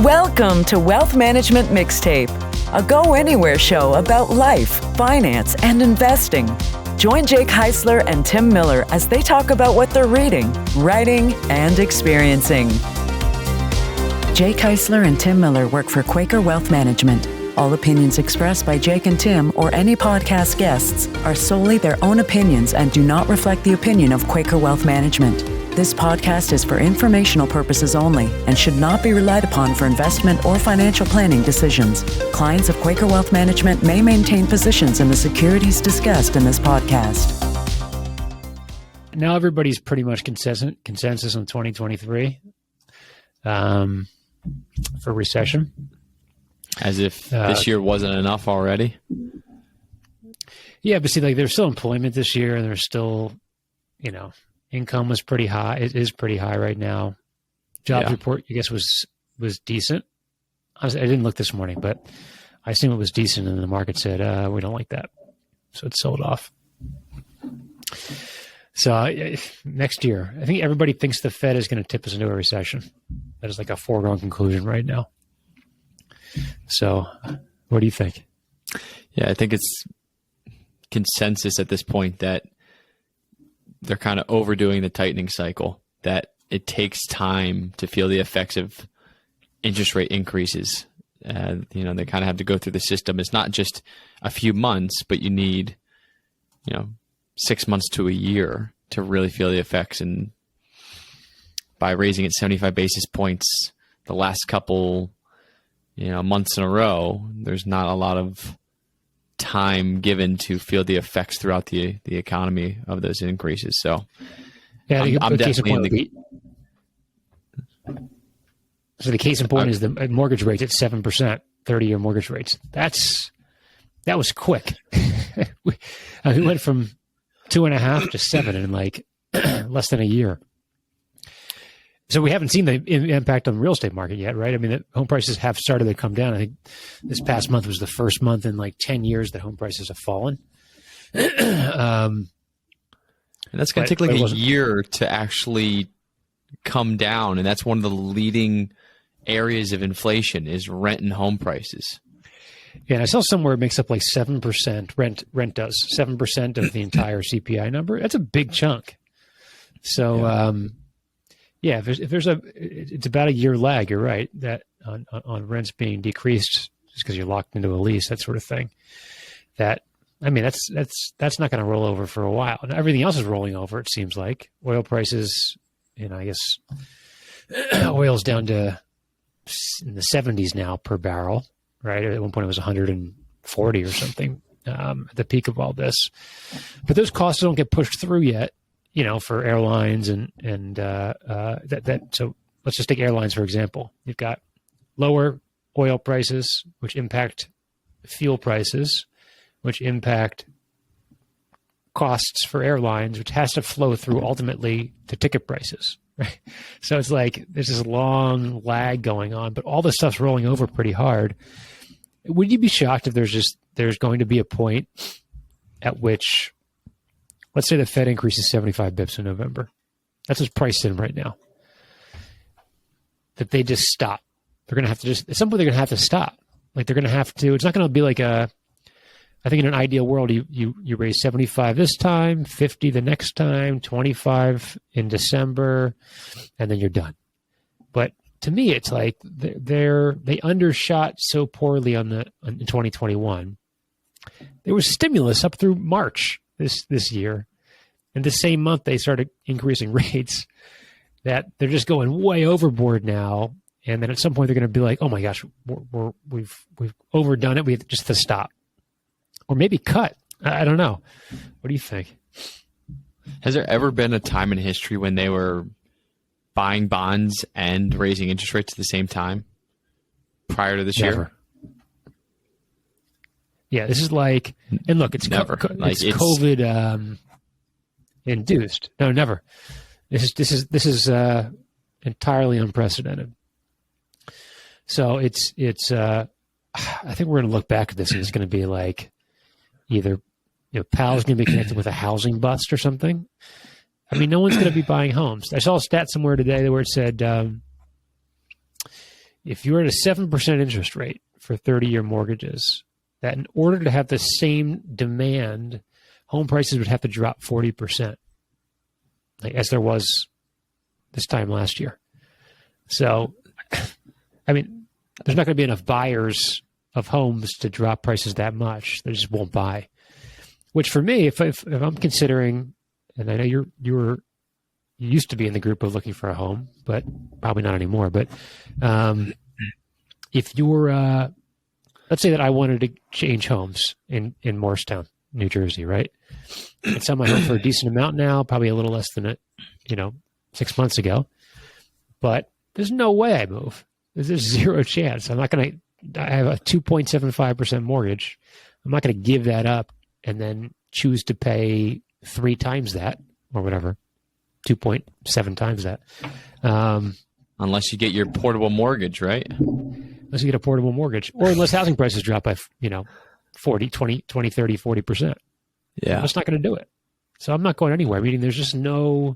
Welcome to Wealth Management Mixtape, a go-anywhere show about life, finance, and investing. Join Jake Heisler and Tim Miller as they talk about what they're reading, writing, and experiencing. Jake Heisler and Tim Miller work for Quaker Wealth Management. All opinions expressed by Jake and Tim or any podcast guests are solely their own opinions and do not reflect the opinion of Quaker Wealth Management. This podcast is for informational purposes only and should not be relied upon for investment or financial planning decisions. Clients of Quaker Wealth Management may maintain positions in the securities discussed in this podcast. Now everybody's pretty much consensus on 2023 for recession. As if this year wasn't enough already. Yeah, but see, like there's still employment this year, and there's still, income was pretty high. It is pretty high right now. Jobs report, I guess, was decent. I didn't look this morning, but I assume it was decent, and the market said we don't like that, so it sold off. So next year, I think everybody thinks the Fed is going to tip us into a recession. That is like a foregone conclusion right now. So, what do you think? Yeah, I think it's consensus at this point that they're kind of overdoing the tightening cycle, that it takes time to feel the effects of interest rate increases. They kind of have to go through the system. It's not just a few months, but you need, 6 months to a year to really feel the effects. And by raising it 75 basis points the last couple months in a row, there's not a lot of time given to feel the effects throughout the economy of those increases. So, yeah, I'm definitely So the case in point is the mortgage rates at 7%, 30-year mortgage rates. That was quick. We went from 2.5 to 7 in like less than a year. So we haven't seen the impact on the real estate market yet, right? I mean, the home prices have started to come down. I think this past month was the first month in like 10 years that home prices have fallen. And that's going to take like a year to actually come down. And that's one of the leading areas of inflation is rent and home prices. Yeah, and I saw somewhere it makes up like 7%. Rent does 7% of the entire CPI number. That's a big chunk. So, yeah, it's about a year lag. You're right that on rents being decreased just because you're locked into a lease, that sort of thing. That's not going to roll over for a while. And everything else is rolling over. It seems like oil prices, I guess oil's down to in the 70s now per barrel. Right, at one point it was 140 or something at the peak of all this. But those costs don't get pushed through yet. For airlines and that. So let's just take airlines, for example. You've got lower oil prices, which impact fuel prices, which impact costs for airlines, which has to flow through ultimately to ticket prices. Right? So it's like there's this long lag going on, but all this stuff's rolling over pretty hard. Would you be shocked if there's going to be a point at which, let's say the Fed increases 75 bips in November. That's what's priced in right now. That they just stop. They're going to have to at some point they're going to have to stop. Like they're going to have to, it's not going to be like I think in an ideal world, you raise 75 this time, 50 the next time, 25 in December, and then you're done. But to me, it's like they undershot so poorly in 2021. There was stimulus up through March this year, and the same month they started increasing rates. That they're just going way overboard now, and then at some point they're going to be like, "Oh my gosh, we've overdone it. We have just to stop, or maybe cut." I don't know. What do you think? Has there ever been a time in history when they were buying bonds and raising interest rates at the same time prior to this year? Yeah, this is like, and look, it's never. It's COVID induced. No, never. This is entirely unprecedented. So it's. I think we're going to look back at this and it's going to be like either Powell's going to be connected with a housing bust or something. I mean, no one's going to be buying homes. I saw a stat somewhere today where it said, if you're at a 7% interest rate for 30-year mortgages, that in order to have the same demand, home prices would have to drop 40%, like as there was this time last year. So, I mean, there's not going to be enough buyers of homes to drop prices that much. They just won't buy. Which for me, if I'm considering, and I know you used to be in the group of looking for a home, but probably not anymore. But if you're, let's say that I wanted to change homes in Morristown, New Jersey, right? And sell my home for a decent amount now, probably a little less than 6 months ago. But there's no way I move. There's zero chance. I'm not going to. I have a 2.75% mortgage. I'm not going to give that up and then choose to pay 3 times that or whatever, 2.7 times that. Unless you get your portable mortgage, right? Unless you get a portable mortgage, or unless housing prices drop by 40, 20, 30, 40%. Yeah. I'm just not going to do it. So I'm not going anywhere. Meaning there's not going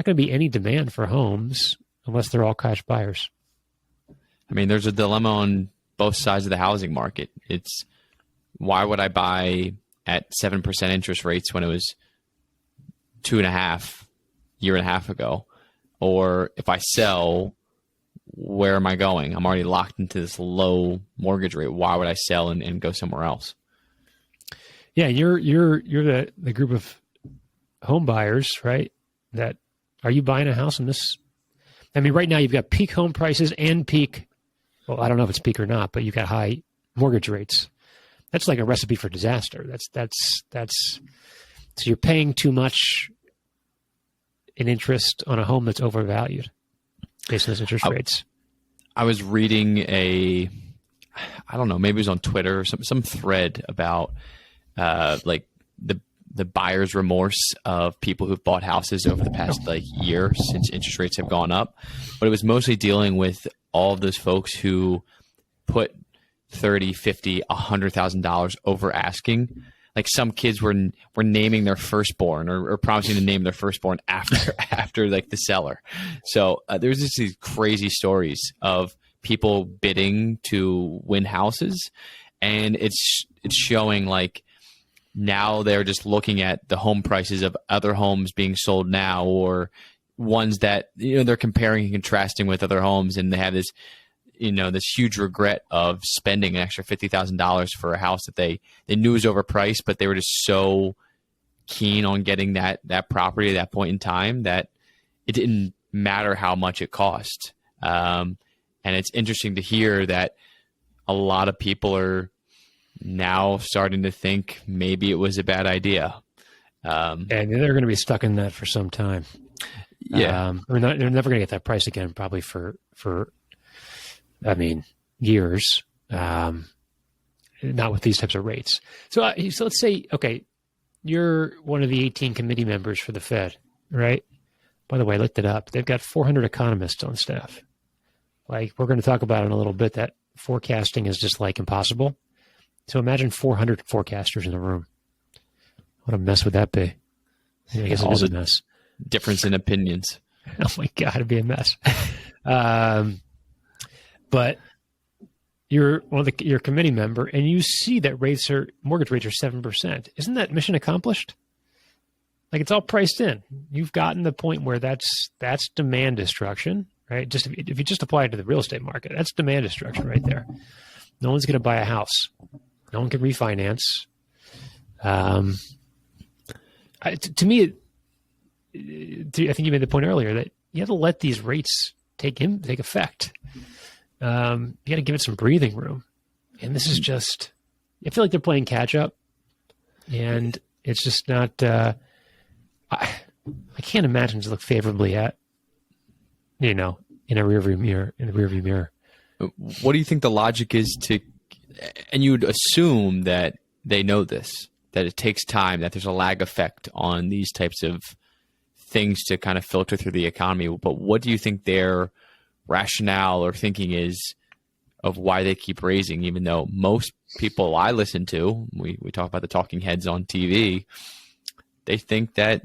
to be any demand for homes unless they're all cash buyers. I mean, there's a dilemma on both sides of the housing market. It's why would I buy at 7% interest rates when it was 2.5 year and a half ago? Or if I sell, where am I going? I'm already locked into this low mortgage rate. Why would I sell and go somewhere else? Yeah, you're the group of home buyers, right? That are you buying a house in this? I mean, right now you've got peak home prices and peak. Well, I don't know if it's peak or not, but you've got high mortgage rates. That's like a recipe for disaster. That's so you're paying too much in interest on a home that's overvalued based on those interest rates. I was reading I don't know, maybe it was on Twitter or some thread about like the buyer's remorse of people who've bought houses over the past year since interest rates have gone up. But it was mostly dealing with all of those folks who put $30,000, $50,000, $100,000 over asking. Like some kids were naming their firstborn or promising to name their firstborn after like the seller. So there's just these crazy stories of people bidding to win houses, and it's showing like now they're just looking at the home prices of other homes being sold now, or ones that they're comparing and contrasting with other homes, and they have this this huge regret of spending an extra $50,000 for a house that they knew was overpriced, but they were just so keen on getting that property at that point in time that it didn't matter how much it cost. And it's interesting to hear that a lot of people are now starting to think maybe it was a bad idea. And they're going to be stuck in that for some time. Yeah. They're never going to get that price again, probably for years, not with these types of rates. So let's say, okay, you're one of the 18 committee members for the Fed, right? By the way, I looked it up. They've got 400 economists on staff. Like, we're going to talk about in a little bit that forecasting is just like impossible. So imagine 400 forecasters in the room. What a mess would that be? I guess it is a mess. Difference in opinions. Oh my God, it'd be a mess. But you're you're a committee member, and you see that mortgage rates are 7%. Isn't that mission accomplished? Like, it's all priced in. You've gotten the point where that's demand destruction, right? Just if you just apply it to the real estate market, that's demand destruction right there. No one's going to buy a house. No one can refinance. To me, I think you made the point earlier that you have to let these rates take effect. You got to give it some breathing room. And this is just, I feel like they're playing catch up, and it's just not, I can't imagine to look favorably at, in a rearview mirror. What do you think the logic is and you would assume that they know this, that it takes time, that there's a lag effect on these types of things to kind of filter through the economy. But what do you think their rationale or thinking is of why they keep raising, even though most people I listen to, we talk about the talking heads on TV, they think that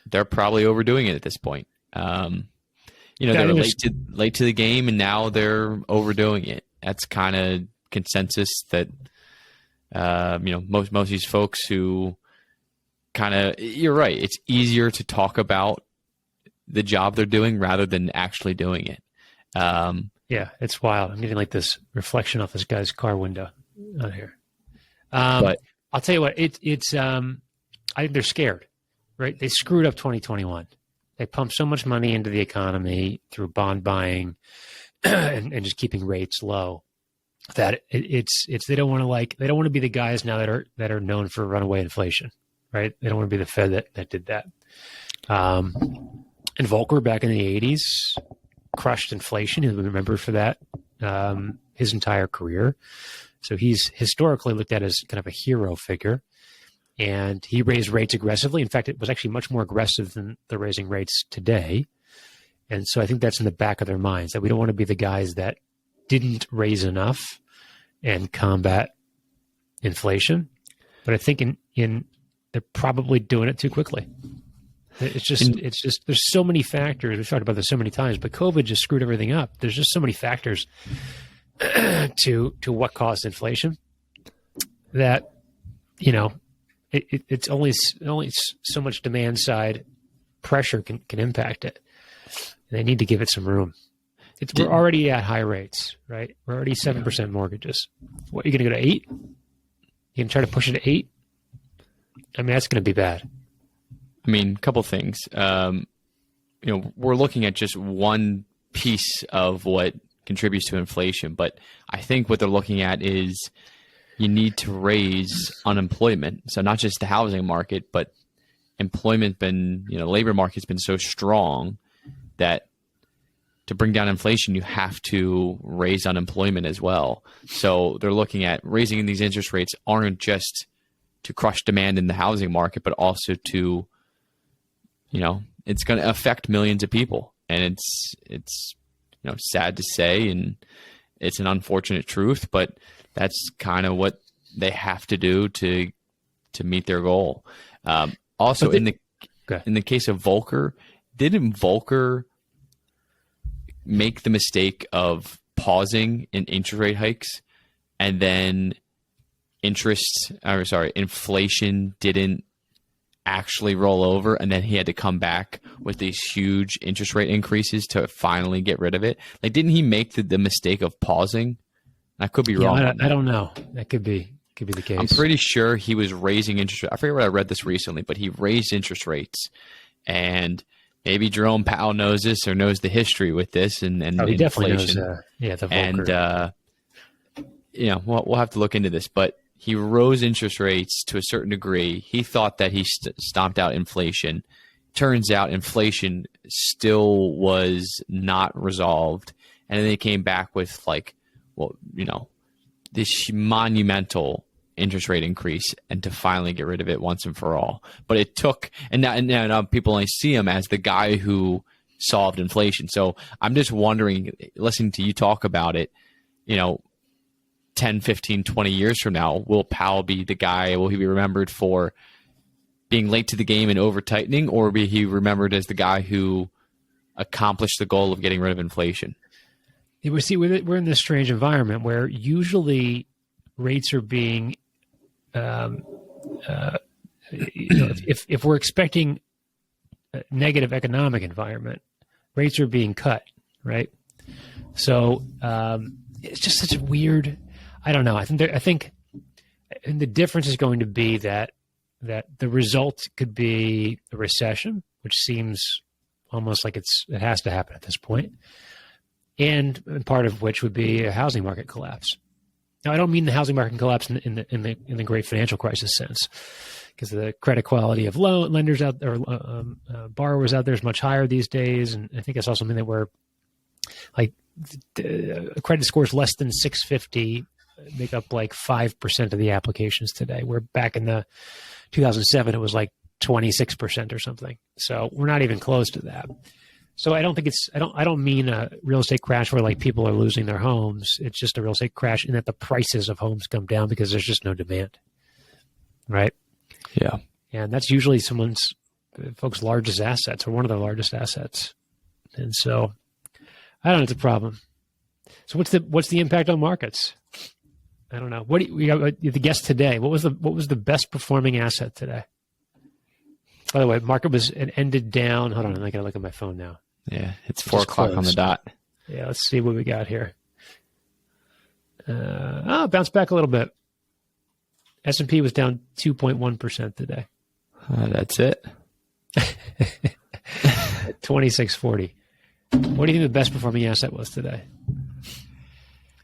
they're probably overdoing it at this point. they were late to the game, and now they're overdoing it. That's kind of consensus that most of these folks who kind of, you're right. It's easier to talk about the job they're doing rather than actually doing it. Yeah, it's wild. I'm getting like this reflection off this guy's car window out here. But I'll tell you what, it's I think they're scared, right? They screwed up 2021. They pumped so much money into the economy through bond buying and just keeping rates low that it's they don't want to be the guys now that are known for runaway inflation, right? They don't want to be the Fed that did that. And Volcker back in the 80s crushed inflation. He'll be remembered for that his entire career. So he's historically looked at as kind of a hero figure. And he raised rates aggressively. In fact, it was actually much more aggressive than the raising rates today. And so I think that's in the back of their minds, that we don't want to be the guys that didn't raise enough and combat inflation. But I think in they're probably doing it too quickly. It's just there's so many factors. We've talked about this so many times, but COVID just screwed everything up. There's just so many factors to what caused inflation that, it's only so much demand side pressure can impact it. And they need to give it some room. We're already at high rates, right? We're already 7% mortgages. What, you're going to go to 8? You can try to push it to 8? I mean, that's going to be bad. I mean, a couple things. We're looking at just one piece of what contributes to inflation, but I think what they're looking at is you need to raise unemployment. So not just the housing market, but employment labor market's been so strong that to bring down inflation, you have to raise unemployment as well. So they're looking at raising these interest rates aren't just to crush demand in the housing market, but also to, it's going to affect millions of people. And it's sad to say, and it's an unfortunate truth, but that's kind of what they have to do to meet their goal. Also, in the case of Volcker, didn't Volcker make the mistake of pausing in interest rate hikes, and then inflation didn't actually roll over, and then he had to come back with these huge interest rate increases to finally get rid of it? Like, didn't he make the mistake of pausing? I could be wrong. I don't know. That could be the case. I'm pretty sure he was raising interest rates. I forget what I read this recently, but he raised interest rates, and maybe Jerome Powell knows this or knows the history with this and he definitely inflation. Knows. The Volcker. And we'll have to look into this, but he rose interest rates to a certain degree. He thought that he stomped out inflation. Turns out inflation still was not resolved, and then they came back with this monumental interest rate increase, and to finally get rid of it once and for all. But it took, and now people only see him as the guy who solved inflation. So I'm just wondering, listening to you talk about it, 10, 15, 20 years from now, will Powell be the guy? Will he be remembered for being late to the game and over tightening, or will he remembered as the guy who accomplished the goal of getting rid of inflation? We're in this strange environment where usually rates are being, if we're expecting a negative economic environment, rates are being cut, right? So it's just such a weird. I don't know. I think the difference is going to be that the result could be a recession, which seems almost like it has to happen at this point. And part of which would be a housing market collapse. Now, I don't mean the housing market collapse in the great financial crisis sense, because the credit quality of lenders out there, borrowers out there is much higher these days, and I think I saw something that where credit scores less than 650 make up 5% of the applications today. Where back in the 2007 it was 26% or something. So we're not even close to that. So I don't mean a real estate crash where people are losing their homes. It's just a real estate crash in that the prices of homes come down because there's just no demand. Right? Yeah. And that's usually folks' largest assets, or one of their largest assets. And so I don't know. It's a problem. So what's the impact on markets? I don't know. What do you got the guess today? What was the best performing asset today? By the way, market it ended down. Hold on, I gotta look at my phone now. Yeah, it's 4 o'clock on the dot. Yeah, let's see what we got here. Bounced back a little bit. S&P was down 2.1% today. That's it. 2640. What do you think the best performing asset was today?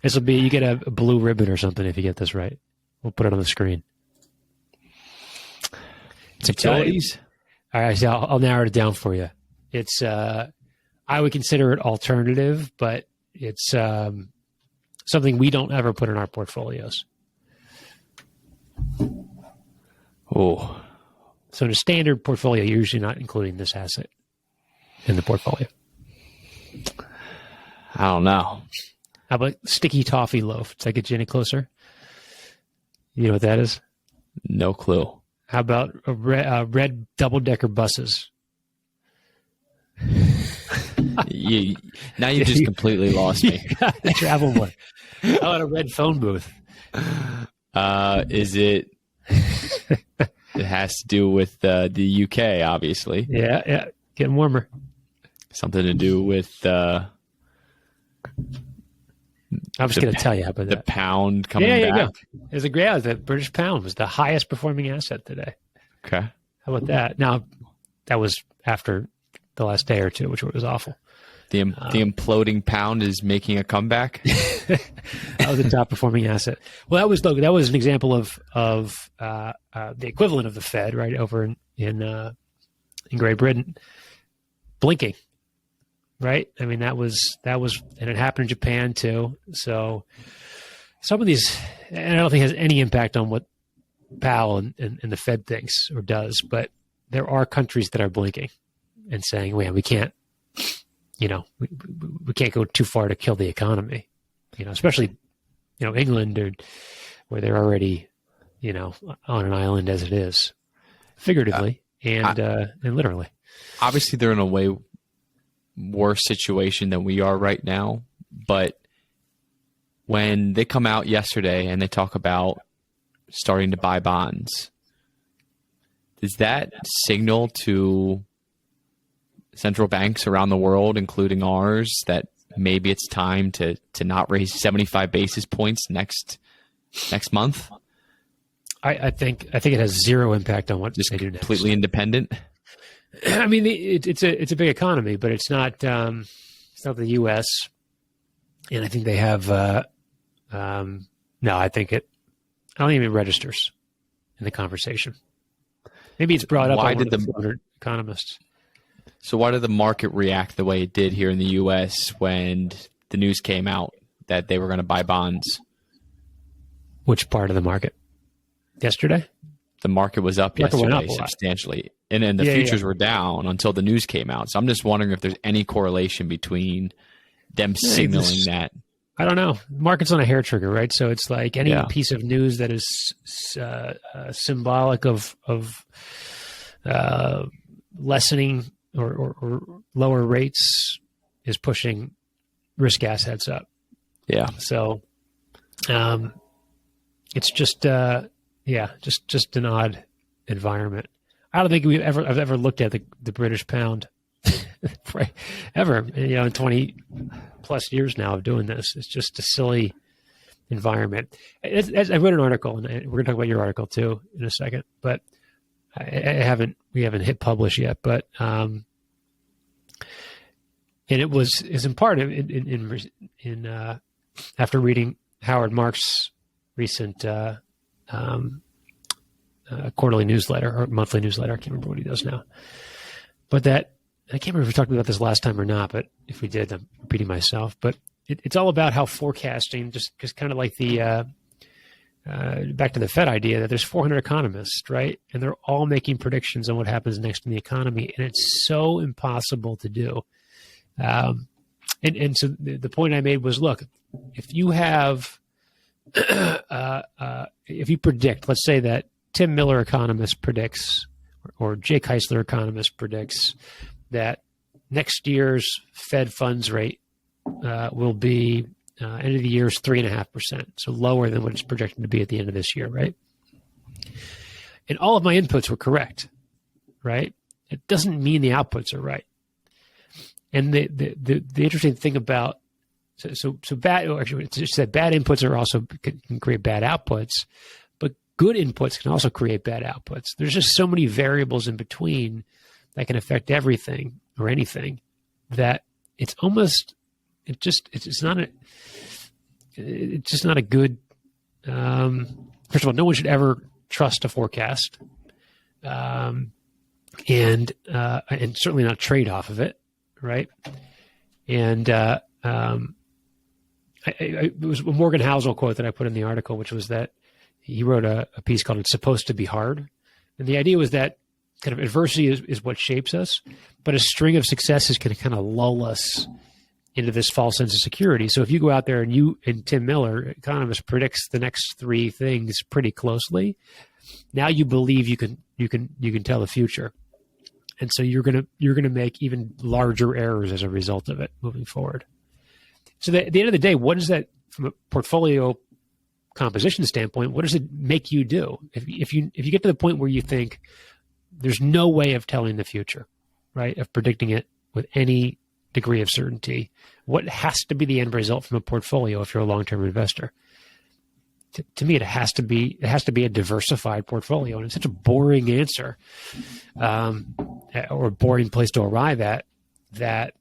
This will be, you get a blue ribbon or something if you get this right. We'll put it on the screen. Utilities? All right, so I'll narrow it down for you. It's, I would consider it alternative, but it's something we don't ever put in our portfolios. Oh. So in a standard portfolio, you're usually not including this asset in the portfolio. I don't know. How about sticky toffee loaf? Does that get you any closer? You know what that is? No clue. How about red double-decker buses? Now you just completely lost me. The travel one. How about a red phone booth? Is it? It has to do with the UK, obviously. Yeah, getting warmer. Something to do with. I was going to tell you about the that. pound coming back. Yeah, there's a great. The British pound was the highest performing asset today. Okay. How about that? Now, that was after the last day or two, which was awful. The imploding pound is making a comeback. That was a top performing asset. Well, that was an example of the equivalent of the Fed, right, over in Great Britain, blinking. Right. I mean, that was, and it happened in Japan too. So some of these, and I don't think it has any impact on what Powell and the Fed thinks or does, but there are countries that are blinking and saying, "Man, we can't, we can't go too far to kill the economy." Especially, England, or where they're already, on an island as it is, figuratively and literally. Obviously, they're in a way worse situation than we are right now, but when they come out yesterday and they talk about starting to buy bonds, does that signal to central banks around the world, including ours, that maybe it's time to not raise 75 basis points next month? I think it has zero impact on what Just they do next. Completely independent. I mean, it's a big economy, but it's not the U.S. And I think they have no. I think I don't think it registers in the conversation. Maybe it's brought up by one of the economists. So why did the market react the way it did here in the U.S. when the news came out that they were going to buy bonds? Which part of the market? Yesterday? The market was up yesterday substantially. And then the futures were down until the news came out. So I'm just wondering if there's any correlation between them signaling that. I don't know. The market's on a hair trigger, right? So it's like any piece of news that is symbolic of lessening or lower rates is pushing risk assets up. Yeah. So it's just just an odd environment. I don't think I've ever looked at the British pound ever. In 20 plus years now of doing this, it's just a silly environment. I wrote an article, and we're going to talk about your article too in a second. But we haven't hit publish yet. But and it's in part in after reading Howard Marks' recent quarterly newsletter or monthly newsletter. I can't remember what he does now. But I can't remember if we talked about this last time or not, but if we did, I'm repeating myself. But it's all about how forecasting, just kind of like the back to the Fed idea that there's 400 economists, right? And they're all making predictions on what happens next in the economy. And it's so impossible to do. And so the point I made was, look, if you have, if you predict, let's say that Tim Miller economist predicts, or Jake Heisler economist predicts that next year's Fed funds rate will be end of the year is 3.5%, so lower than what it's projected to be at the end of this year, right? And all of my inputs were correct, right? It doesn't mean the outputs are right. And the interesting thing about so bad, or actually, it's just that bad inputs are also can create bad outputs, but good inputs can also create bad outputs. There's just so many variables in between that can affect everything or anything that it's just not a good. First of all, no one should ever trust a forecast, and certainly not trade off of it, right? And it was a Morgan Housel quote that I put in the article, which was that he wrote a piece called "It's Supposed to Be Hard," and the idea was that kind of adversity is what shapes us, but a string of successes can kind of lull us into this false sense of security. So if you go out there and Tim Miller, economist, predicts the next three things pretty closely, now you believe you can tell the future, and so you're gonna make even larger errors as a result of it moving forward. So at the end of the day, what is that from a portfolio composition standpoint? What does it make you do? If you get to the point where you think there's no way of telling the future, right, of predicting it with any degree of certainty, what has to be the end result from a portfolio if you're a long-term investor? To me, it has to be a diversified portfolio, and it's such a boring answer, or a boring place to arrive at, that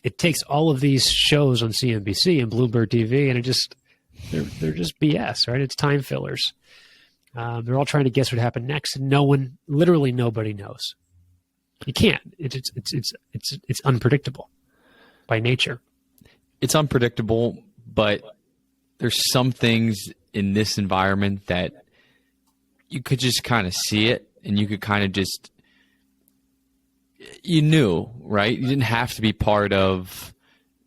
it takes all of these shows on CNBC and Bloomberg TV, and they're just BS, right? It's time fillers. They're all trying to guess what happened next, and literally nobody knows. You can't. It's unpredictable by nature. It's unpredictable, but there's some things in this environment that you could just kind of see it, and you could kind of just, you knew, right? You didn't have to be part of,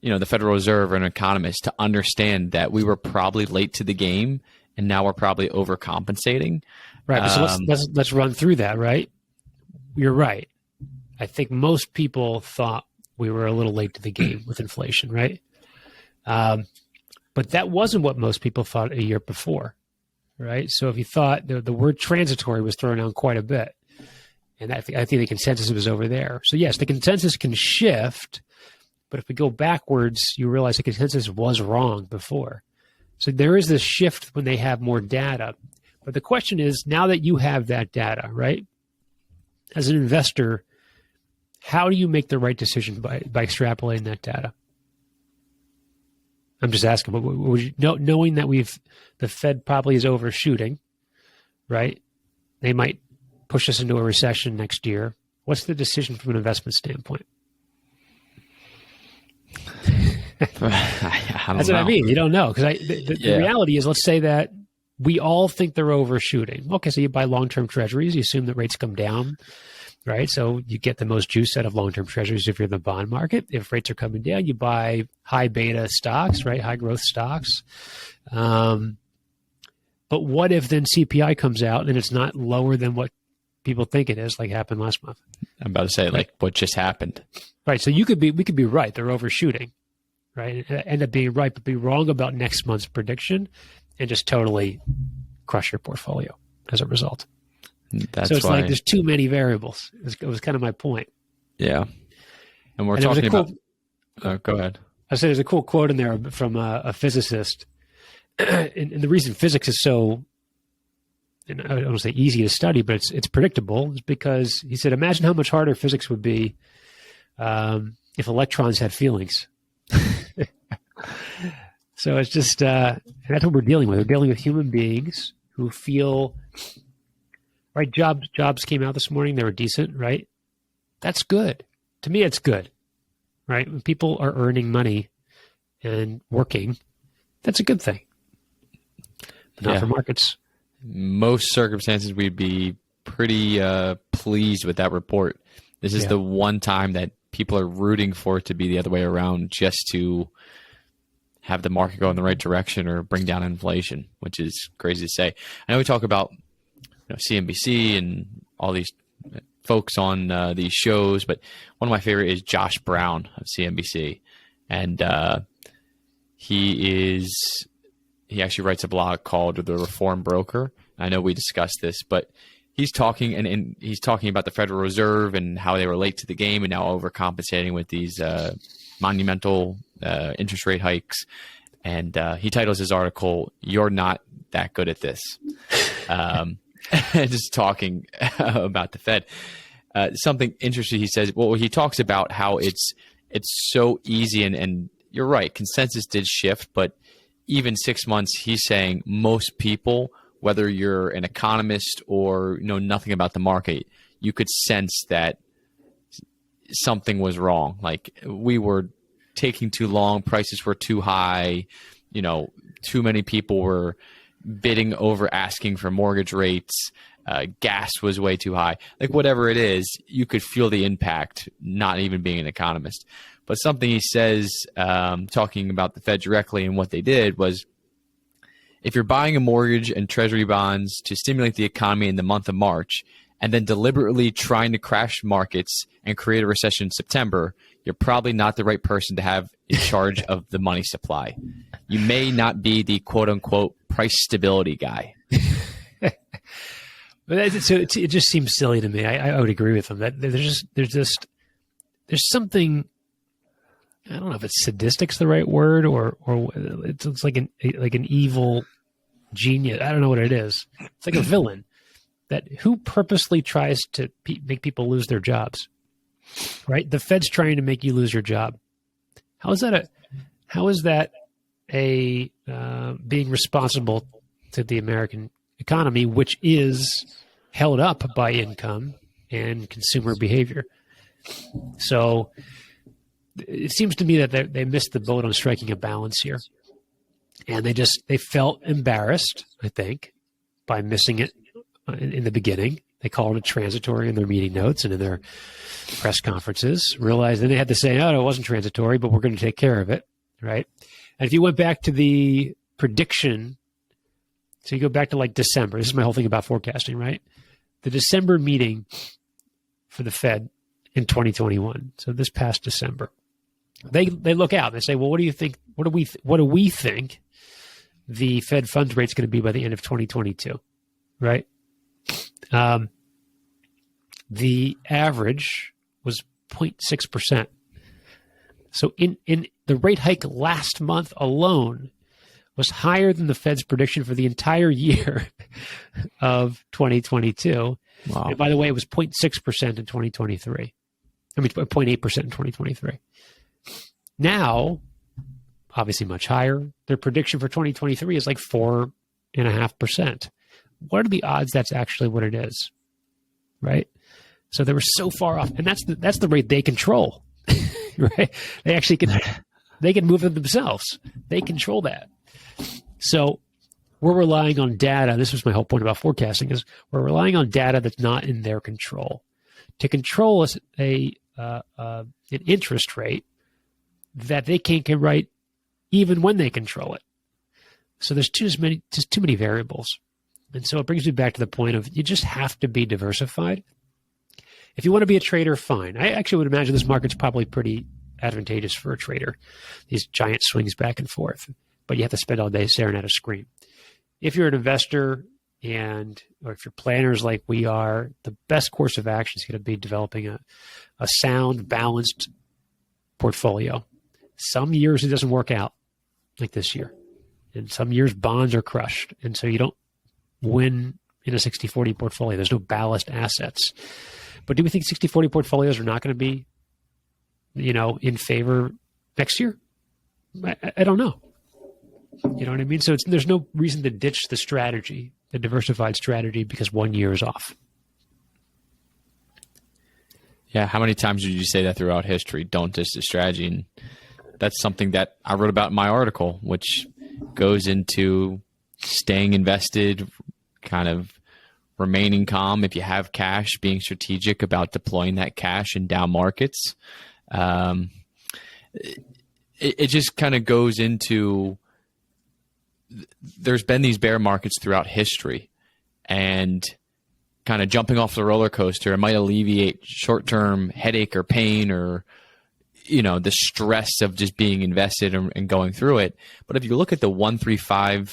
the Federal Reserve or an economist to understand that we were probably late to the game, and now we're probably overcompensating. Right. So let's run through that, right? You're right. I think most people thought we were a little late to the game with inflation, right? But that wasn't what most people thought a year before, right? So if you thought the word transitory was thrown out quite a bit, and I think the consensus was over there. So yes, the consensus can shift, but if we go backwards, you realize the consensus was wrong before. So there is this shift when they have more data. But the question is, now that you have that data, right, as an investor, how do you make the right decision by extrapolating that data? I'm just asking, knowing that the Fed probably is overshooting, right? They might push us into a recession next year. What's the decision from an investment standpoint? That's what I mean. You don't know, because the reality is, let's say that we all think they're overshooting. Okay, so you buy long-term treasuries. You assume that rates come down, right? So you get the most juice out of long-term treasuries if you're in the bond market. If rates are coming down, you buy high beta stocks, right? High growth stocks. But what if then CPI comes out and it's not lower than what people think it is, like happened last month? I'm about to say, like what just happened. Right. So we could be right. They're overshooting, right? End up being right, but be wrong about next month's prediction and just totally crush your portfolio as a result. So it's like there's too many variables. It was kind of my point. Yeah. And we're talking about... go ahead. I said there's a cool quote in there from a physicist. And the reason physics is so, and I don't want to say easy to study, but it's predictable, is because he said, imagine how much harder physics would be if electrons had feelings. So it's just, and that's what we're dealing with. We're dealing with human beings who feel, right? Jobs came out this morning. They were decent, right? That's good. To me, it's good, right? When people are earning money and working, that's a good thing. But not for markets. Most circumstances, we'd be pretty pleased with that report. This is the one time that people are rooting for it to be the other way around, just to have the market go in the right direction or bring down inflation, which is crazy to say. I know we talk about CNBC and all these folks on these shows, but one of my favorite is Josh Brown of CNBC. and he actually writes a blog called The Reform Broker. I know we discussed this, but he's talking and he's talking about the Federal Reserve and how they were late to the game and now overcompensating with these monumental interest rate hikes. And he titles his article, "You're Not That Good at This." Just talking about the Fed. Something interesting he says, well, he talks about how it's so easy, and you're right, consensus did shift, but even 6 months, he's saying most people, whether you're an economist or know nothing about the market, you could sense that something was wrong. Like we were taking too long, prices were too high, too many people were bidding over asking for mortgage rates, gas was way too high. Like whatever it is, you could feel the impact, not even being an economist. But something he says, talking about the Fed directly and what they did was, if you're buying a mortgage and treasury bonds to stimulate the economy in the month of March and then deliberately trying to crash markets and create a recession in September, you're probably not the right person to have in charge of the money supply. You may not be the quote-unquote price stability guy. So it just seems silly to me. I would agree with him that there's something. I don't know if it's sadistic's the right word or it's like an evil genius. I don't know what it is. It's like a villain that who purposely tries to make people lose their jobs, right? The Fed's trying to make you lose your job. How is that being responsible to the American economy, which is held up by income and consumer behavior? So it seems to me that they missed the boat on striking a balance here. And they felt embarrassed, I think, by missing it in the beginning. They called it transitory in their meeting notes and in their press conferences, realized then they had to say, no, it wasn't transitory, but we're going to take care of it, right? And if you went back to the prediction, so you go back to like December, this is my whole thing about forecasting, right? The December meeting for the Fed in 2021, so this past December, they look out and they say, well, what do you think? What do we think the Fed funds rate is going to be by the end of 2022, right? The average was 0.6%. So in the rate hike last month alone was higher than the Fed's prediction for the entire year of 2022. Wow. And by the way, it was 0.6% in 2023. I mean, 0.8% in 2023. Now, obviously much higher. Their prediction for 2023 is like 4.5%. What are the odds that's actually what it is, right? So they were so far off, and that's the rate they control, right? They actually they can move it themselves. They control that. So we're relying on data. This was my whole point about forecasting: is we're relying on data that's not in their control to control an interest rate that they can't get right even when they control it. So there's too many variables. And so it brings me back to the point of you just have to be diversified. If you want to be a trader, fine. I actually would imagine this market's probably pretty advantageous for a trader, these giant swings back and forth. But you have to spend all day staring at a screen. If you're an investor or if you're planners like we are, the best course of action is going to be developing a sound, balanced portfolio. Some years it doesn't work out like this year. And some years bonds are crushed. And so you don't win in a 60-40 portfolio. There's no ballast assets. But do we think 60-40 portfolios are not going to be, in favor next year? I don't know. You know what I mean? So there's no reason to ditch the strategy, the diversified strategy, because 1 year is off. Yeah, how many times did you say that throughout history? Don't ditch the strategy. And that's something that I wrote about in my article, which goes into staying invested, kind of remaining calm if you have cash, being strategic about deploying that cash in down markets. It just kind of goes into, there's been these bear markets throughout history, and kind of jumping off the roller coaster, it might alleviate short-term headache or pain or the stress of just being invested and going through it. But if you look at the 1, 3, 5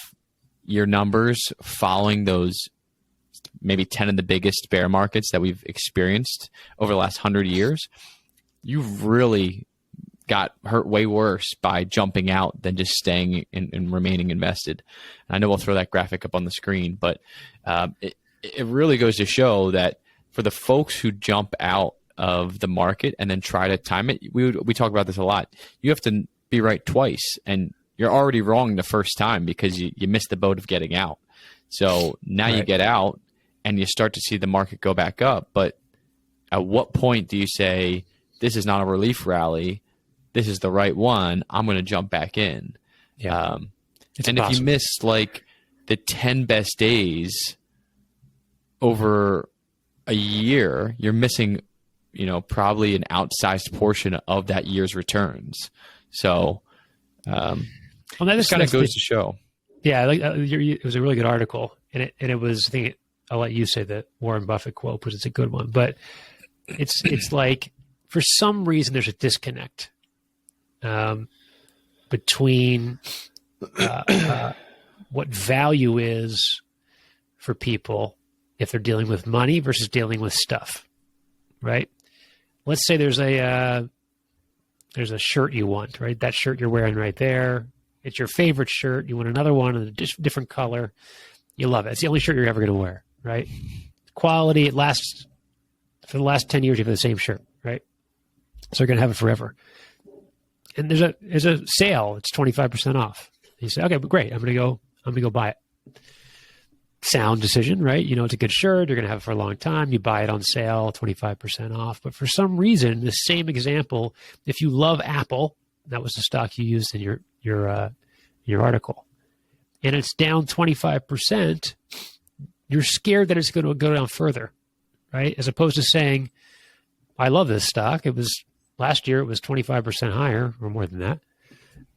year numbers following those maybe 10 of the biggest bear markets that we've experienced over the last 100 years, you've really got hurt way worse by jumping out than just staying and remaining invested. And I know we'll throw that graphic up on the screen, but it really goes to show that for the folks who jump out of the market and then try to time it, we talk about this a lot. You have to be right twice, and you're already wrong the first time because you missed the boat of getting out. So now you get out and you start to see the market go back up. But at what point do you say, this is not a relief rally, this is the right one, I'm going to jump back in? Yeah. And if you missed like the 10 best days over a year, you're missing, probably an outsized portion of that year's returns. So that just kind of goes to show. Yeah, it was a really good article, and it was. I think I'll let you say the Warren Buffett quote because it's a good one. But it's like for some reason there's a disconnect between what value is for people if they're dealing with money versus dealing with stuff, right? Let's say there's a shirt you want, right? That shirt you're wearing right there. It's your favorite shirt. You want another one in a different color. You love it. It's the only shirt you're ever going to wear, right? Quality, it lasts for the last 10 years. You have the same shirt, right? So you're going to have it forever. And there's a sale. It's 25% off. You say, okay, but great. I'm going to go buy it. Sound decision, right? It's a good shirt. You're going to have it for a long time. You buy it on sale, 25% off. But for some reason, the same example, if you love Apple, that was the stock you used in your article, and it's down 25%, you're scared that it's going to go down further, right? As opposed to saying, I love this stock. Last year, it was 25% higher or more than that.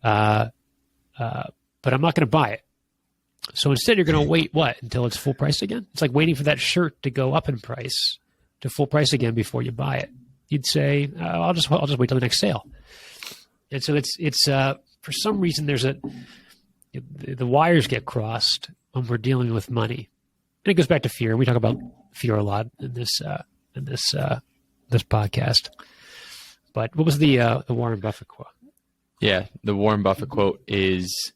But I'm not going to buy it. So instead, you're going to wait until it's full price again? It's like waiting for that shirt to go up in price to full price again before you buy it. You'd say, I'll just wait till the next sale. And so it's for some reason the wires get crossed when we're dealing with money, and it goes back to fear. We talk about fear a lot in this podcast. But what was the Warren Buffett quote? Yeah, the Warren Buffett quote is,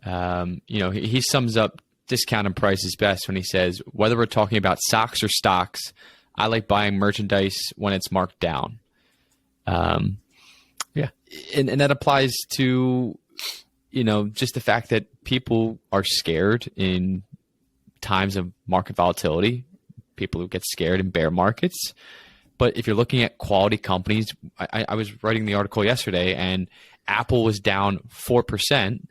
he sums up discount and prices best when he says, whether we're talking about socks or stocks, I like buying merchandise when it's marked down. Yeah. And that applies to, just the fact that people are scared in times of market volatility, people who get scared in bear markets. But if you're looking at quality companies, I was writing the article yesterday, and Apple was down 4%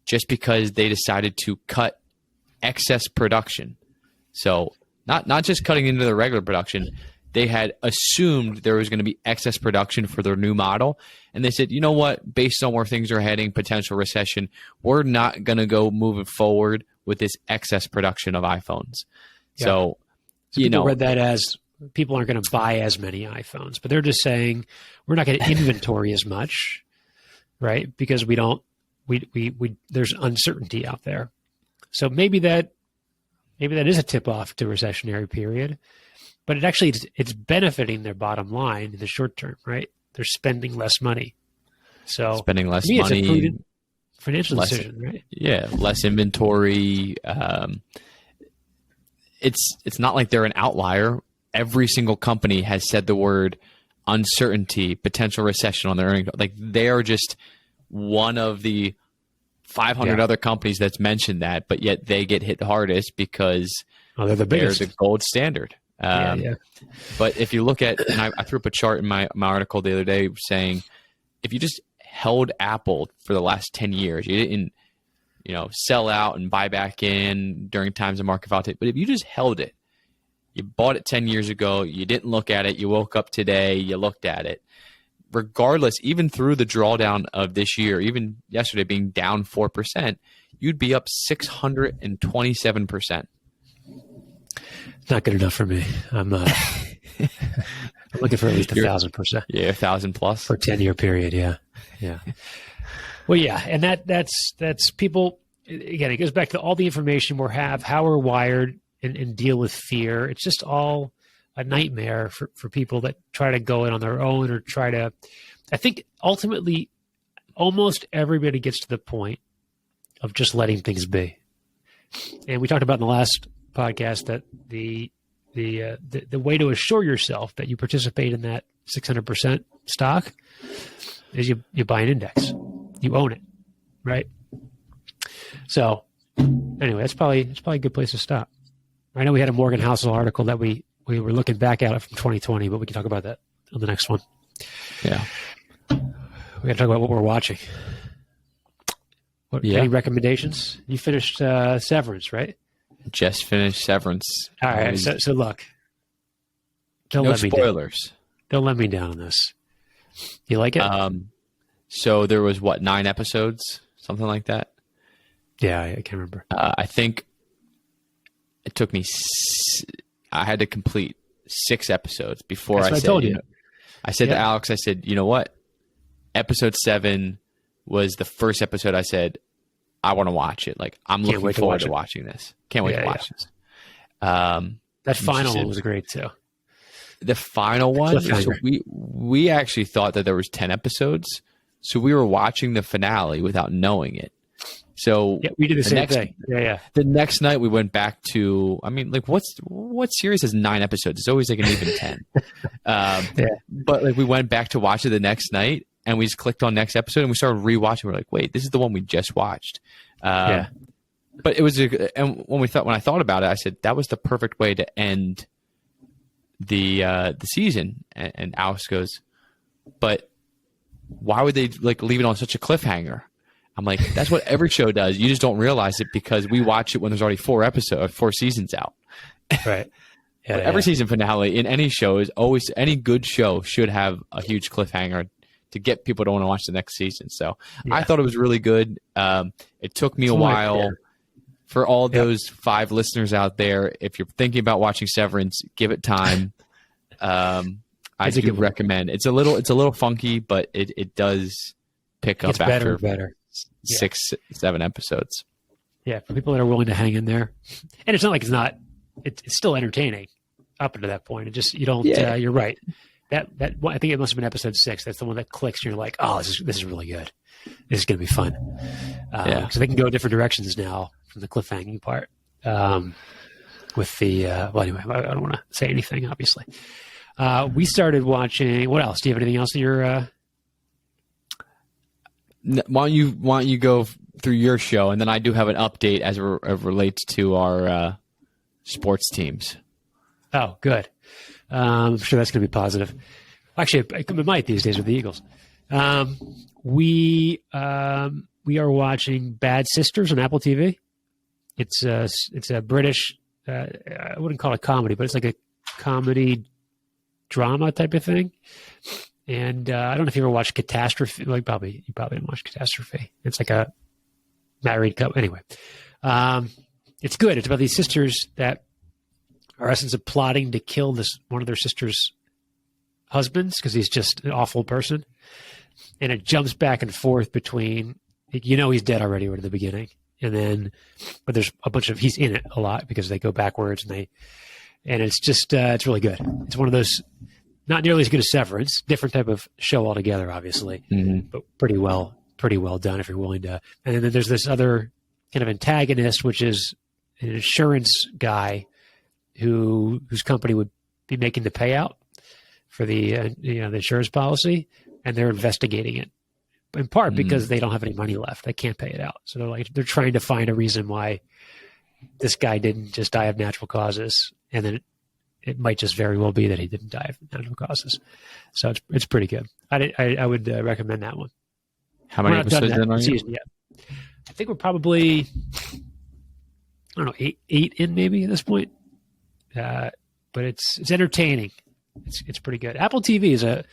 just because they decided to cut excess production. So not just cutting into their regular production, they had assumed there was going to be excess production for their new model. And they said, you know what, based on where things are heading, potential recession, we're not going to go moving forward with this excess production of iPhones. Yeah. So people read that as people aren't going to buy as many iPhones, but they're just saying we're not going to inventory as much, right? Because there's uncertainty out there. So maybe that is a tip off to recessionary period. But it's benefiting their bottom line in the short term, right? They're spending less money. So spending less money. It's a prudent financial decision, right? Yeah, less inventory. It's not like they're an outlier. Every single company has said the word uncertainty, potential recession on their earnings. Like they are just one of the 500 other companies that's mentioned that, but yet they get hit the hardest because they're the biggest. They're the gold standard. But if you look at, and I threw up a chart in my article the other day saying, if you just held Apple for the last 10 years, you didn't, sell out and buy back in during times of market volatility, but if you just held it, you bought it 10 years ago, you didn't look at it, you woke up today, you looked at it, regardless, even through the drawdown of this year, even yesterday being down 4%, you'd be up 627%. Not good enough for me. I'm I'm looking for at least 1,000%. Yeah, 1,000 plus for a 10-year period. Yeah. Well, yeah, and that's people. Again, it goes back to all the information we have, how we're wired, and deal with fear. It's just all a nightmare for people that try to go in on their own or try to. I think ultimately, almost everybody gets to the point of just letting things be. And we talked about in the last podcast that the way to assure yourself that you participate in that 600% stock is you buy an index, you own it, right? So anyway, it's probably a good place to stop. I know we had a Morgan Housel article that we were looking back at it from 2020, but we can talk about that on the next one. Yeah, we got to talk about what we're watching. Any recommendations? You finished Severance, right? Just finished Severance. All right. So look, no spoilers. Don't let me down on this. You like it? So there was 9 episodes, something like that. Yeah, I can't remember. I think it took me. I had to complete 6 episodes before I told you. I said to Alex, I said, you know what? Episode 7 was the first episode I said, I want to watch it. Like, I'm looking forward to watching this. Can't wait to watch this. That final one was great too. The final one, so we actually thought that there was 10 episodes. So we were watching the finale without knowing it. So we did the same thing. Yeah. The next night we went back to, what series has 9 episodes? It's always like an even 10. But like we went back to watch it the next night and we just clicked on next episode and we started rewatching. We're like, wait, this is the one we just watched. But it was, and when I thought about it, I said that was the perfect way to end the season. And Alex goes, but why would they like leave it on such a cliffhanger? I'm like, that's what every show does. You just don't realize it because we watch it when there's already 4 seasons out. Right. Every season finale in any show is always, any good show should have a huge cliffhanger to get people to want to watch the next season. So I thought it was really good. It took me a while. For all those 5 listeners out there, if you're thinking about watching Severance, give it time. I do recommend. It's a little funky, but it does pick up after better. 6, 7 episodes. Yeah, for people that are willing to hang in there, and it's not like it's still entertaining up until that point. It just you don't. You're right. That I think it must have been episode 6. That's the one that clicks. And you're like, oh, this is really good. This is going to be fun. So they can go different directions now from the cliffhanging part. With the anyway, I don't want to say anything. Obviously, we started watching. What else? Do you have anything else that you're? Why don't you go through your show, and then I do have an update as it relates to our sports teams. Oh, good. I'm sure that's going to be positive. Actually, it might these days with the Eagles. We are watching Bad Sisters on Apple TV. It's a British. I wouldn't call it comedy, but it's like a comedy drama type of thing. And I don't know if you ever watched Catastrophe. You probably didn't watch Catastrophe. It's like a married couple. Anyway, it's good. It's about these sisters that are essence of plotting to kill one of their sisters' husbands because he's just an awful person. And it jumps back and forth between, he's dead already right at the beginning. And then, but there's a bunch of, he's in it a lot because they go backwards and it's just, it's really good. It's one of those, not nearly as good as Severance, different type of show altogether, obviously, but pretty well done if you're willing to. And then there's this other kind of antagonist, which is an insurance guy whose company would be making the payout for the the insurance policy, and they're investigating it in part because they don't have any money left. They can't pay it out, so they're trying to find a reason why this guy didn't just die of natural causes, and then it might just very well be that he didn't die of natural causes. So it's pretty good. I would recommend that one. How many episodes in are you? I think we're probably, I don't know, eight in maybe at this point. But it's entertaining. It's pretty good. Apple TV is a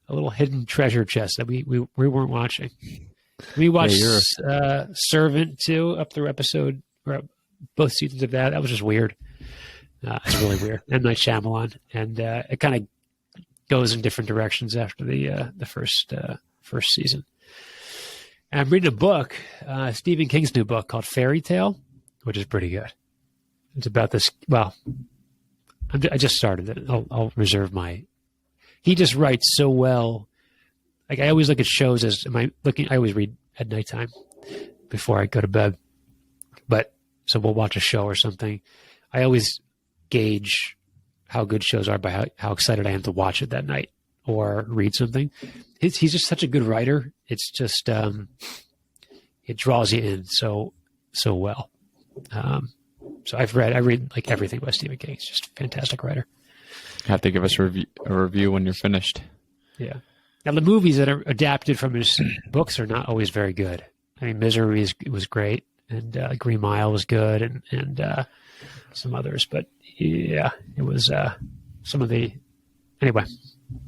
little hidden treasure chest that we weren't watching. We watched Servant too, up through episode or both seasons of that. That was just weird. It's really weird. M. Night Shyamalan, and it kind of goes in different directions after the first season. And I'm reading a book, Stephen King's new book called Fairy Tale, which is pretty good. It's about this. Well, I just started it. I'll reserve my. He just writes so well. Like I always look at shows as I always read at nighttime before I go to bed. But so we'll watch a show or something. I always gauge how good shows are by how excited I am to watch it that night or read something. He's just such a good writer. It's just it draws you in so well. So I read like everything by Stephen King. He's just a fantastic writer. Have to give us a review when you're finished. Yeah. Now the movies that are adapted from his books are not always very good. I mean, Misery was great, and Green Mile was good, and some others. But yeah, it was some of the. Anyway,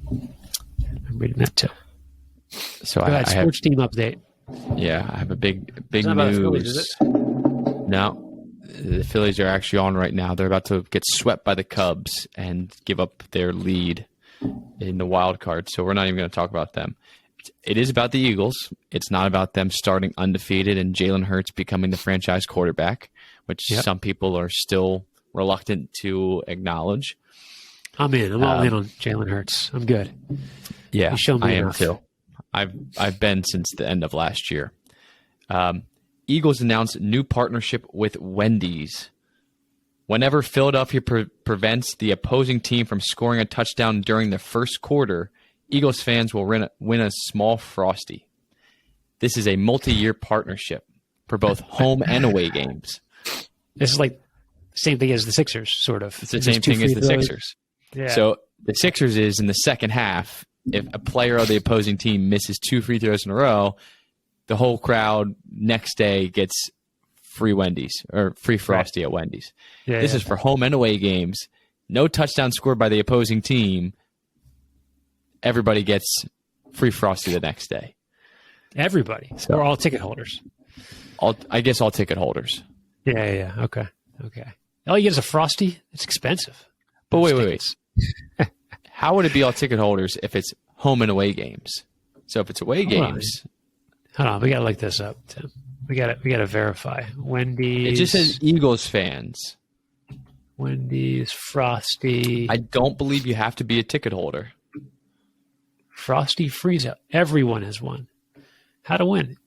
I'm reading that too. So I had sports team update. Yeah, I have a big It's not about the news. Phillies, is it? No, the Phillies are actually on right now. They're about to get swept by the Cubs and give up their lead in the wild card. So we're not even going to talk about them. It is about the Eagles. It's not about them starting undefeated and Jalen Hurts becoming the franchise quarterback, which some people are still reluctant to acknowledge. I'm in. I'm all in on Jalen Hurts. I'm good. Yeah, He's shown me I am enough. too. I've been since the end of last year. Eagles announced new partnership with Wendy's. Whenever Philadelphia prevents the opposing team from scoring a touchdown during the first quarter, Eagles fans will win a small Frosty. This is a multi-year partnership for both home and away games. This is like the same thing as the Sixers, sort of. It's the same thing as the Sixers. Yeah. So the Sixers is in the second half, if a player of the opposing team misses 2 free throws in a row, the whole crowd next day gets free Wendy's or free Frosty at Wendy's. Yeah, this is for home and away games. No touchdown scored by the opposing team. Everybody gets free Frosty the next day. Everybody. So, or all ticket holders. I guess all ticket holders. Yeah. Okay. All you get is a Frosty. It's expensive. But wait. How would it be all ticket holders if it's home and away games? So if it's away games. Hold on. We got to look this up, Tim. We got to verify. Wendy's. It just says Eagles fans. Wendy's, Frosty. I don't believe you have to be a ticket holder. Frosty Freeze Out. Everyone has one. How to win.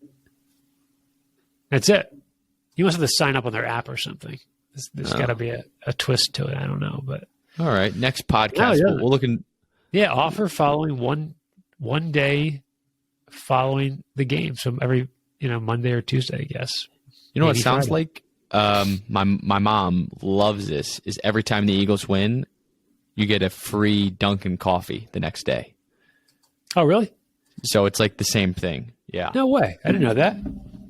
That's it. You must have to sign up on their app or something. There's got to be a twist to it. I don't know, but all right. Next podcast, we'll look in. Yeah, offer following one day following the game. So every Monday or Tuesday, I guess. You know what it sounds like? My mom loves this. Is every time the Eagles win, you get a free Dunkin' coffee the next day. Oh, really? So it's like the same thing. Yeah. No way. I didn't know that.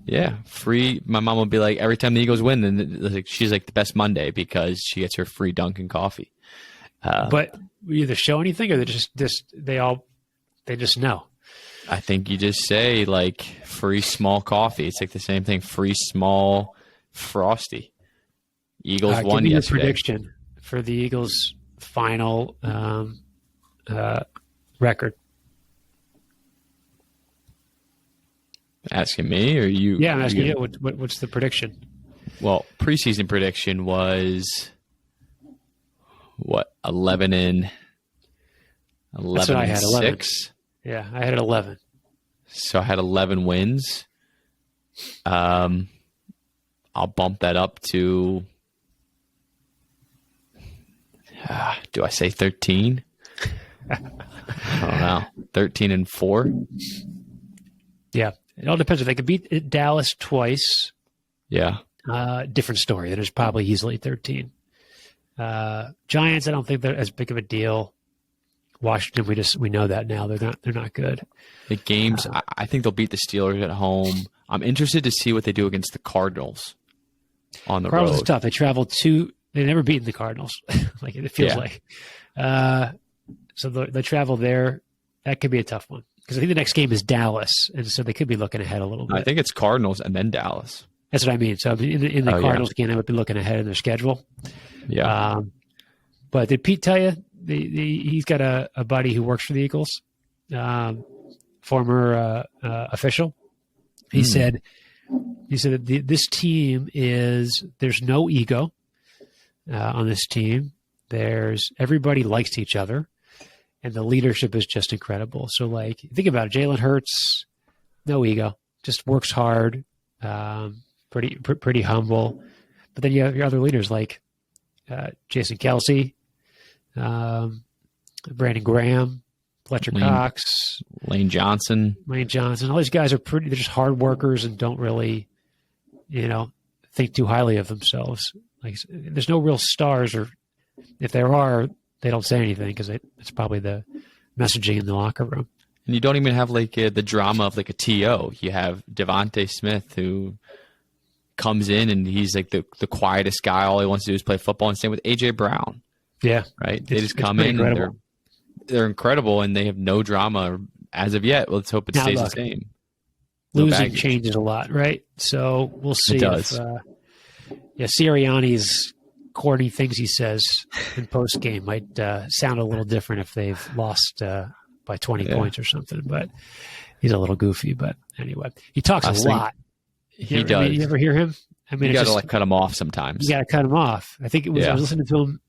Yeah, free. My mom will be like, every time the Eagles win, then she's like the best Monday because she gets her free Dunkin' coffee. But we either show anything or they just know. I think you just say like free small coffee. It's like the same thing. Free small Frosty. Eagles won give me yesterday. Your prediction for the Eagles' final record. Asking me or you? Yeah, I'm asking you. What's the prediction? Well, preseason prediction was what 11 and 11 That's what I had, 6. Yeah, I had 11. So I had 11 wins. I'll bump that up to. Do I say 13? I don't know. 13 and 4. Yeah. It all depends. If they could beat Dallas twice, Yeah. Different story. There's probably easily 13. Giants, I don't think they're as big of a deal. Washington, we know that now. They're not good. The games, I think they'll beat the Steelers at home. I'm interested to see what they do against the Cardinals on the Cardinals road. is tough. They travel they've never beaten the Cardinals. Like it feels like. So they travel there. That could be a tough one. Because I think the next game is Dallas, and so they could be looking ahead a little bit. I think it's Cardinals and then Dallas. That's what I mean. So in the Cardinals game, they would be looking ahead in their schedule. Yeah. But did Pete tell you he's got a buddy who works for the Eagles, former official. He said that this team there's no ego on this team. Everybody likes each other, and the leadership is just incredible. So, like, think about it. Jalen Hurts, no ego, just works hard, pretty humble. But then you have your other leaders like Jason Kelsey, Brandon Graham, Fletcher Cox, Lane Johnson. All these guys they're just hard workers and don't really, think too highly of themselves. Like, there's no real stars, or if there are, they don't say anything because it's probably the messaging in the locker room. And you don't even have like the drama of like a TO. You have Devontae Smith who comes in and he's like the quietest guy. All he wants to do is play football. And same with AJ Brown. Yeah, right. They just come in. And they're incredible, and they have no drama as of yet. Let's hope it stays the same. Losing changes a lot, right? So we'll see. It does. Sirianni's corny things he says in post game might sound a little different if they've lost by 20 points or something. But he's a little goofy. But anyway, he talks a lot. He does. You ever hear him? I mean, you got to cut him off sometimes. You got to cut him off. I think it was. I was listening to him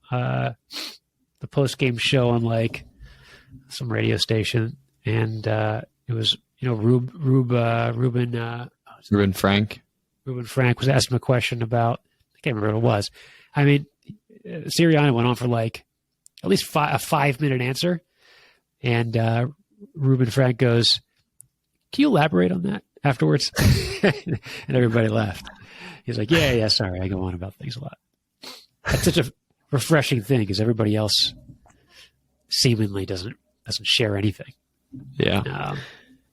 the post game show on like some radio station, and it was Ruben Frank. Ruben Frank was asking him a question about, I can't remember what it was. I mean, Sirianni went on for like at least a 5-minute answer, and Ruben Frank goes, "Can you elaborate on that afterwards?" And everybody laughed. He's like, "Yeah, sorry, I go on about things a lot." That's such a refreshing thing because everybody else seemingly doesn't share anything. Yeah.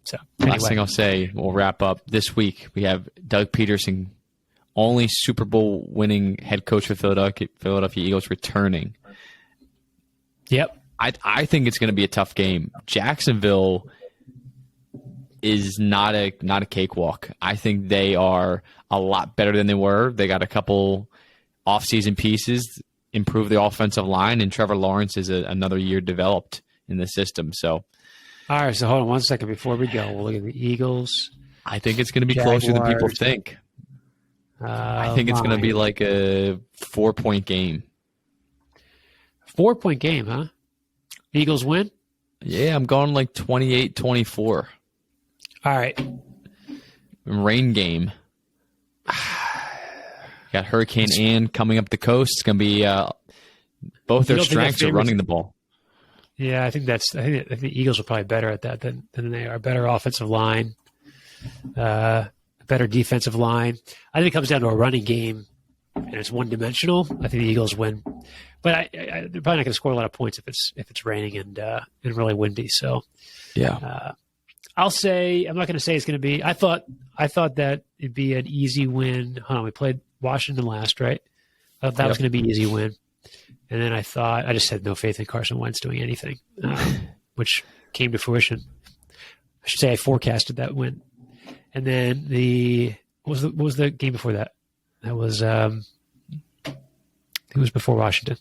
So anyway. Last thing I'll say, we'll wrap up this week. We have Doug Peterson, only Super Bowl winning head coach for Philadelphia Eagles, returning. Yep. I think it's going to be a tough game. Jacksonville is not a cakewalk. I think they are a lot better than they were. They got a couple offseason pieces, improved the offensive line, and Trevor Lawrence is another year developed in the system. So, all right. So hold on one second before we go. We'll look at the Eagles. I think it's going to be closer than people think. I think it's going to be like a 4-point game. 4-point game, huh? Eagles win? Yeah, I'm going like 28-24. All right. Rain game. Got Hurricane Ann coming up the coast. It's going to be both their strengths are running the ball. Yeah, I think the Eagles are probably better at that than they are. Better offensive line, better defensive line. I think it comes down to a running game, and it's one-dimensional. I think the Eagles win, but they're probably not going to score a lot of points if it's raining and really windy. So, yeah, I'll say I'm not going to say it's going to be. I thought that it'd be an easy win. Hold on, we played Washington last, right? I thought that was going to be an easy win. And then I just had no faith in Carson Wentz doing anything, which came to fruition. I should say I forecasted that win. And then what was the game before that? That was it was before Washington.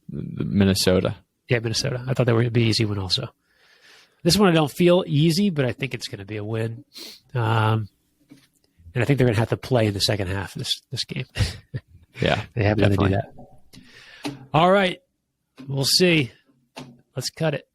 Minnesota. Yeah, Minnesota. I thought that would be an easy win also. This one I don't feel easy, but I think it's going to be a win. And I think they're going to have to play in the second half of this game. Yeah, they have to do that. All right. We'll see. Let's cut it.